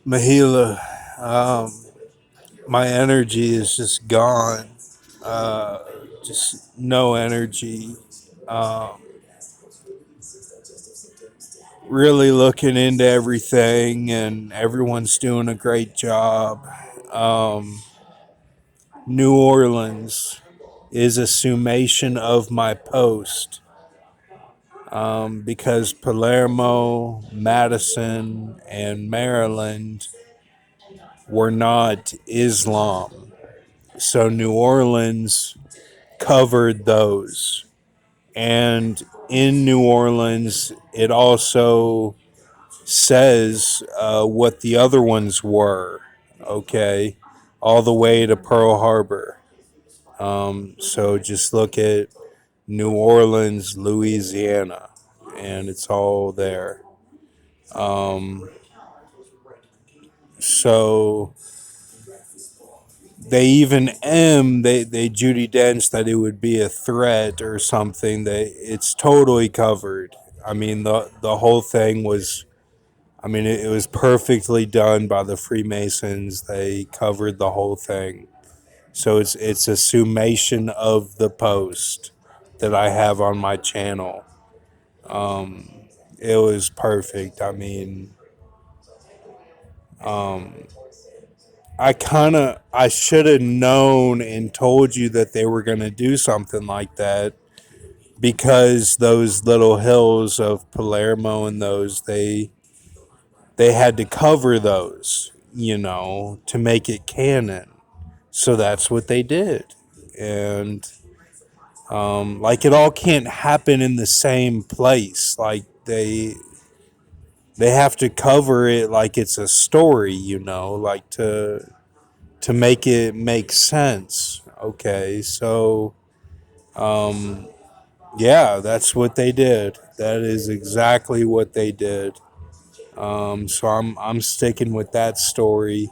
Mahila, um, my energy is just gone. Uh, just no energy. Um, really looking into everything, and everyone's doing a great job. Um, New Orleans is a summation of my post because Palermo, Madison, and Maryland were not Islam. So New Orleans covered those. And in New Orleans, it also says what the other ones were, okay, all the way to Pearl Harbor. So just look at New Orleans, Louisiana, and it's all there. Um, so they even they Judi Dench that it would be a threat or something. It's totally covered. I mean the whole thing was. I mean it was perfectly done by the Freemasons. They covered the whole thing. So it's a summation of the post that I have on my channel. It was perfect. I mean, I should have known and told you that they were going to do something like that because those little hills of Palermo and those they had to cover those, to make it canon. So that's what they did. And like it all can't happen in the same place. Like they have to cover it like it's a story, like to make it make sense. Okay, so um, yeah, that's what they did. That is exactly what they did. So I'm sticking with that story.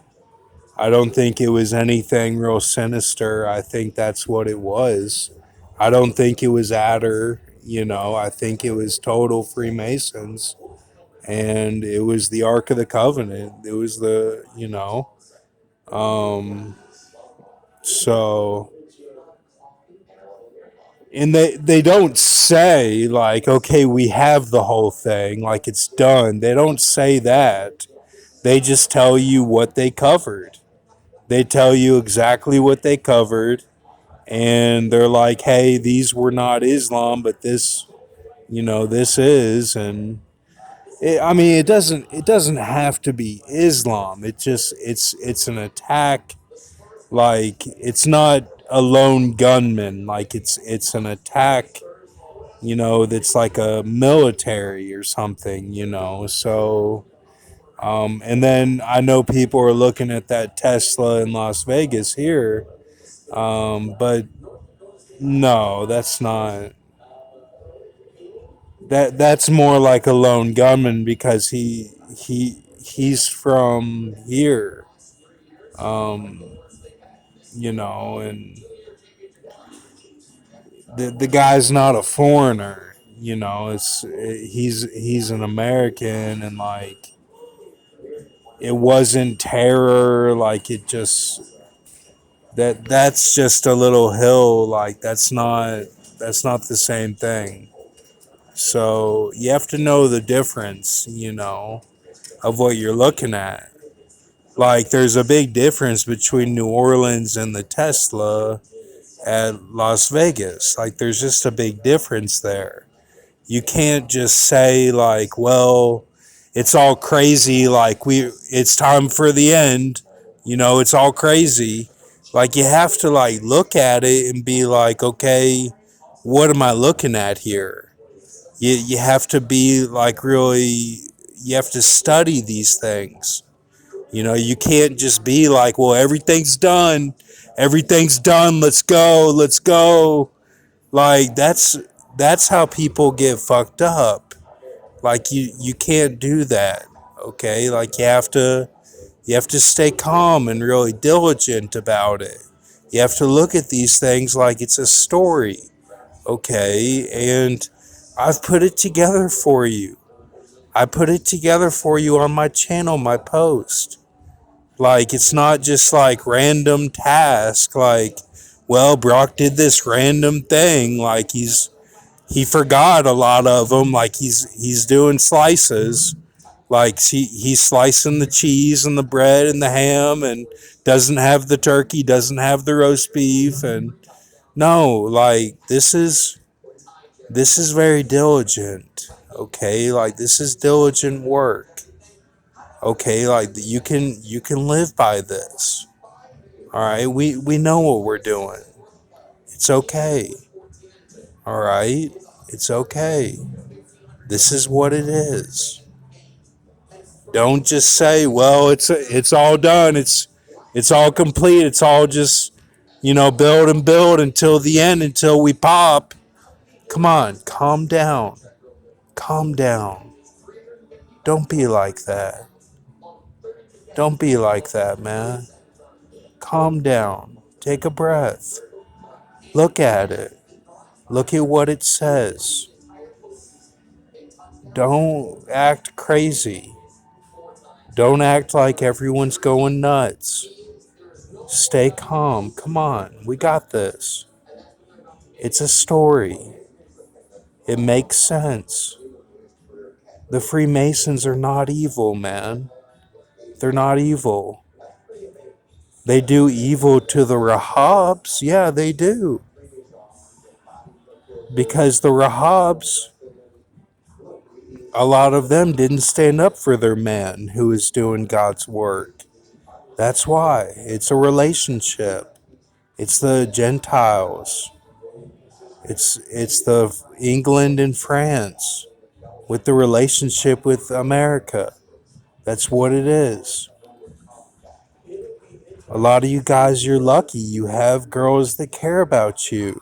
I don't think it was anything real sinister. I think that's what it was. I don't think it was Adder. I think it was total Freemasons, and it was the Ark of the Covenant. It was um, so and they don't say like, okay, we have the whole thing, like it's done. They don't say that. They just tell you what they covered. They tell you exactly what they covered, and they're like, hey, these were not Islam, but this, this is. And I mean, it doesn't have to be Islam. It's an attack. Like it's not a lone gunman. Like it's an attack, that's like a military or something, So, and then I know people are looking at that Tesla in Las Vegas here, but no, that's not. That's more like a lone gunman because he's from here, um, and the guy's not a foreigner. He's an American, and like it wasn't terror. Like it just that's just a little hill. Like that's not the same thing. So you have to know the difference, of what you're looking at. Like there's a big difference between New Orleans and the Tesla at Las Vegas. Like there's just a big difference there. You can't just say like, well, it's all crazy, like it's time for the end, it's all crazy. Like you have to like look at it and be like, okay, what am I looking at here? You have to be like really, you have to study these things. You can't just be like, well, everything's done, let's go. Like that's how people get fucked up. Like you can't do that. Okay? Like you have to stay calm and really diligent about it. You have to look at these things like it's a story. Okay? And I've put it together for you. I put it together for you on my channel, my post. Like, it's not just like random task. Like, well, Brock did this random thing. Like, he forgot a lot of them. Like, he's doing slices. Like, he's slicing the cheese and the bread and the ham, and doesn't have the turkey, doesn't have the roast beef. And no, like, this is very diligent. Okay, like, this is diligent work. Okay, like, you can live by this. All right, we know what we're doing. It's okay. All right, it's okay. This is what it is. Don't just say, "Well, it's all done. It's all complete. It's all just, build and build until the end, until we pop." Come on, calm down. Calm down. Don't be like that. Don't be like that, man. Calm down. Take a breath. Look at it. Look at what it says. Don't act crazy. Don't act like everyone's going nuts. Stay calm. Come on. We got this. It's a story. It makes sense. The Freemasons are not evil, man. They're not evil. They do evil to the Rahabs. Yeah, they do. Because the Rahabs, a lot of them didn't stand up for their man who is doing God's work. That's why. It's a relationship. It's the Gentiles. It's the England and France with the relationship with America. That's what it is. A lot of you guys, you're lucky. You have girls that care about you.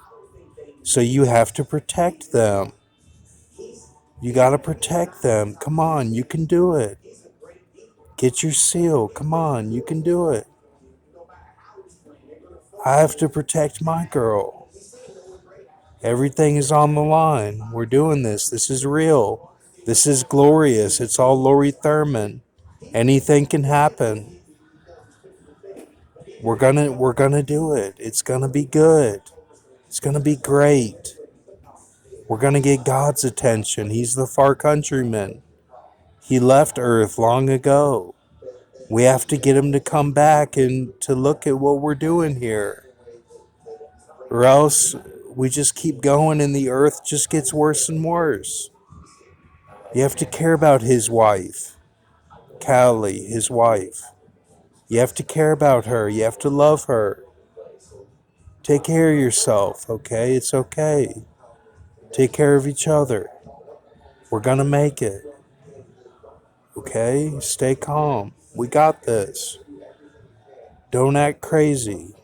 So you have to protect them. You got to protect them. Come on, you can do it. Get your seal. Come on, you can do it. I have to protect my girl. Everything is on the line. We're doing this. This is real. This is glorious. It's all Lori Thurman. Anything can happen. We're gonna do it. It's gonna be good. It's gonna be great. We're gonna get God's attention. He's the far countryman. He left Earth long ago. We have to get him to come back and to look at what we're doing here. Or else we just keep going and the earth just gets worse and worse. You have to care about his wife, Callie, his wife. You have to care about her. You have to love her. Take care of yourself, okay? It's okay. Take care of each other. We're gonna make it. Okay? Stay calm. We got this. Don't act crazy.